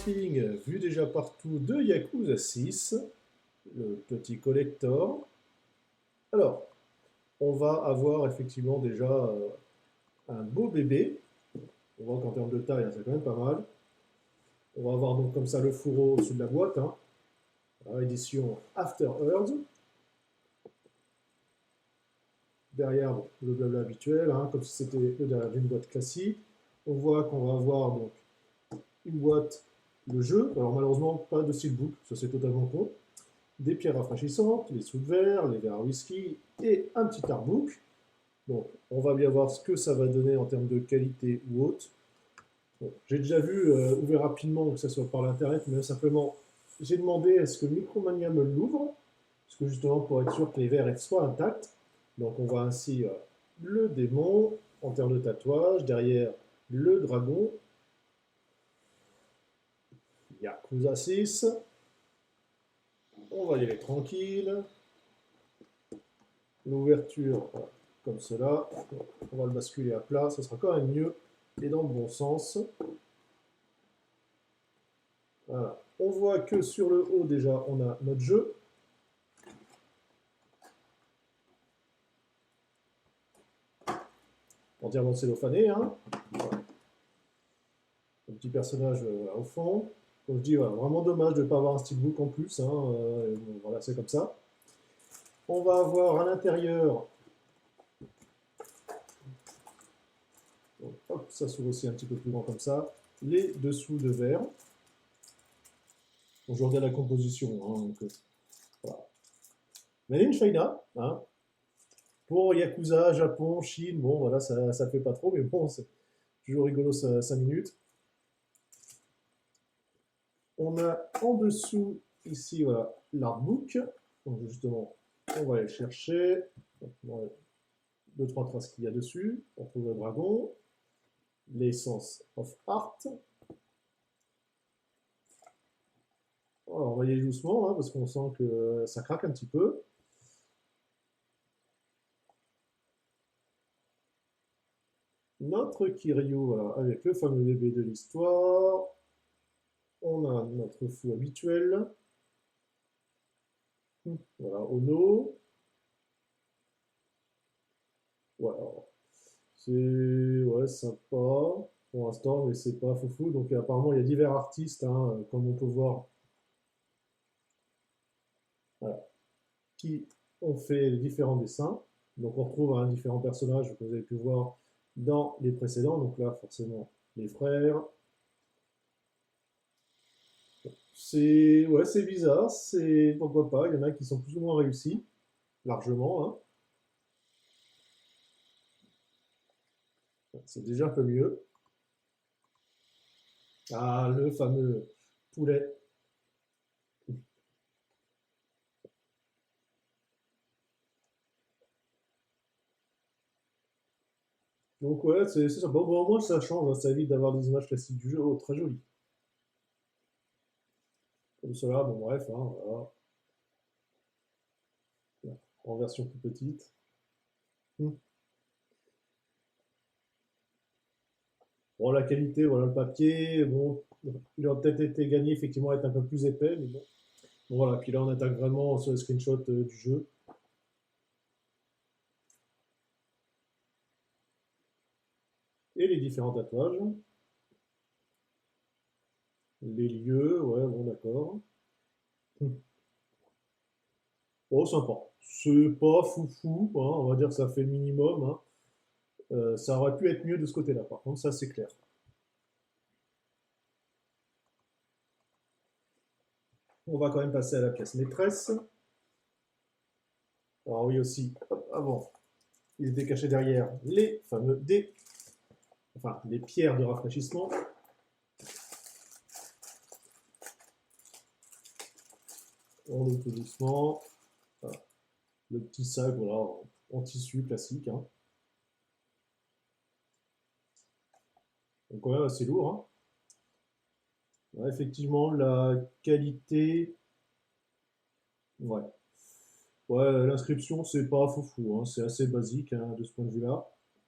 unboxing vu déjà partout de Yakuza 6, le petit collector. Alors, on va avoir effectivement déjà un beau bébé. On voit qu'en termes de taille, hein, c'est quand même pas mal. On va avoir donc comme ça le fourreau au-dessus de la boîte, hein. Édition After Earth. Derrière, bon, le blabla habituel, hein, comme si c'était le derrière d'une boîte classique. On voit qu'on va avoir donc une boîte de jeu. Alors malheureusement, pas de steelbook, ça c'est totalement con. Des pierres rafraîchissantes, les sous de verre, les verres à whisky et un petit artbook. Donc on va bien voir ce que ça va donner en termes de qualité ou autre. Bon, j'ai déjà vu ouvert rapidement, que ce soit par l'internet, mais simplement j'ai demandé est-ce que Micromania me l'ouvre, parce que justement pour être sûr que les verres soient intacts. Donc on voit ainsi le démon en termes de tatouage, derrière le dragon, Yakuza 6. On va y aller tranquille. L'ouverture, voilà, comme cela. On va le basculer à plat, ça sera quand même mieux et dans le bon sens. Voilà. On voit que sur le haut, déjà, on a notre jeu. Entièrement cellophané, hein. Voilà. Un petit personnage voilà, au fond. Comme je dis, voilà, vraiment dommage de ne pas avoir un steelbook en plus, hein. Bon, voilà, c'est comme ça. On va avoir à l'intérieur, hop, ça s'ouvre aussi un petit peu plus grand comme ça, les dessous de verre. Bon, je regarde la composition, hein, donc, voilà. Mais une China, hein. Pour Yakuza, Japon, Chine, bon voilà, ça ne fait pas trop, mais bon, c'est toujours rigolo 5 minutes. On a en dessous, ici, voilà, l'artbook. Donc justement, on va aller chercher. Donc, 2-3 traces qu'il y a dessus. On trouve le dragon, l'essence of art. Alors, on va y aller doucement, hein, parce qu'on sent que ça craque un petit peu. Notre Kiryu, voilà, avec le fameux bébé de l'histoire. On a notre fou habituel. Voilà, Ono. Voilà. C'est ouais, sympa pour l'instant, mais c'est pas foufou. Donc apparemment, il y a divers artistes, hein, comme on peut voir, voilà, qui ont fait les différents dessins. Donc on retrouve hein, différents personnages que vous avez pu voir dans les précédents. Donc là, forcément, les frères. C'est ouais, c'est bizarre, c'est pourquoi pas. Il y en a qui sont plus ou moins réussis, largement, hein. C'est déjà un peu mieux. Ah, le fameux poulet. Donc ouais, c'est ça. Bon, au moins ça change, hein, ça évite d'avoir des images classiques du jeu. Oh, très joli. Comme cela, bon bref, hein, voilà. En version plus petite. Hmm. Bon, la qualité, voilà, le papier, bon, il aurait peut-être été gagné effectivement à être un peu plus épais, mais bon. Bon, voilà, puis là on attaque vraiment sur les screenshots du jeu. Et les différents tatouages. Les lieux, ouais, bon d'accord. Hmm. Oh, sympa. C'est pas foufou, hein, on va dire que ça fait le minimum, hein. Ça aurait pu être mieux de ce côté-là, par contre, ça c'est clair. On va quand même passer à la pièce maîtresse. Alors oui aussi, hop, avant, il était caché derrière les fameux dés, enfin les pierres de rafraîchissement. On ouvre tout doucement. Voilà. Le petit sac voilà, en tissu classique, hein. Donc quand même assez lourd, hein. Ouais, effectivement, la qualité, ouais. Ouais, l'inscription, c'est pas foufou, hein. C'est assez basique hein, de ce point de vue-là.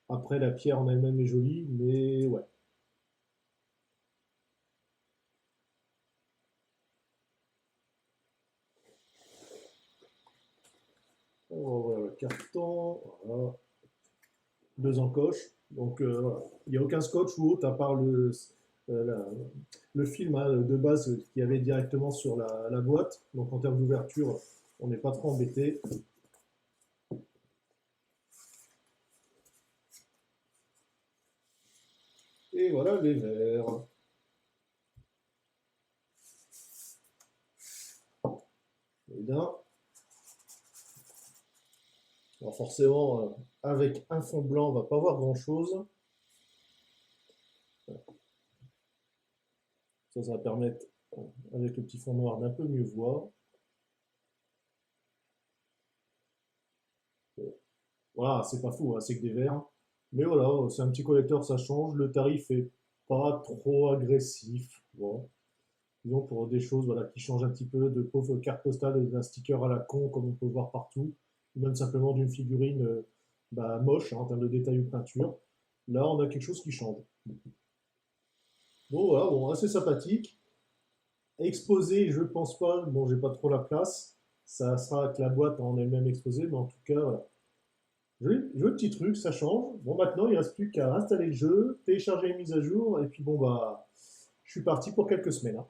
Après, la pierre en elle-même est jolie, mais ouais. On va ouvrir le carton. Voilà. Deux encoches. Donc, voilà. Il n'y a aucun scotch ou autre à part euh, la- le film hein, de base qu'il y avait directement sur la boîte. Donc, en termes d'ouverture, on n'est pas trop embêté. Et voilà les verres. Et bien, alors forcément, avec un fond blanc, on va pas voir grand-chose. Ça va permettre, avec le petit fond noir, d'un peu mieux voir. Voilà, c'est pas fou, hein, c'est que des verres. Mais voilà, c'est un petit collecteur, ça change. Le tarif est pas trop agressif. Bon, disons pour des choses voilà, qui changent un petit peu de pauvres cartes postales et d'un sticker à la con, comme on peut voir partout, ou même simplement d'une figurine bah, moche hein, en termes de détail ou de peinture. Là, on a quelque chose qui change. Bon, voilà, bon, assez sympathique. Exposé, je pense pas, bon, j'ai pas trop la place. Ça sera avec la boîte en elle-même exposée, mais en tout cas, voilà. Joli petit truc, ça change. Bon, maintenant, il ne reste plus qu'à installer le jeu, télécharger les mises à jour, et puis bon, bah, je suis parti pour quelques semaines, hein.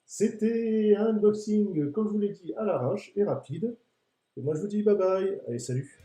C'était un unboxing, comme je vous l'ai dit, à l'arrache et rapide. Et moi, je vous dis bye bye. Allez, salut.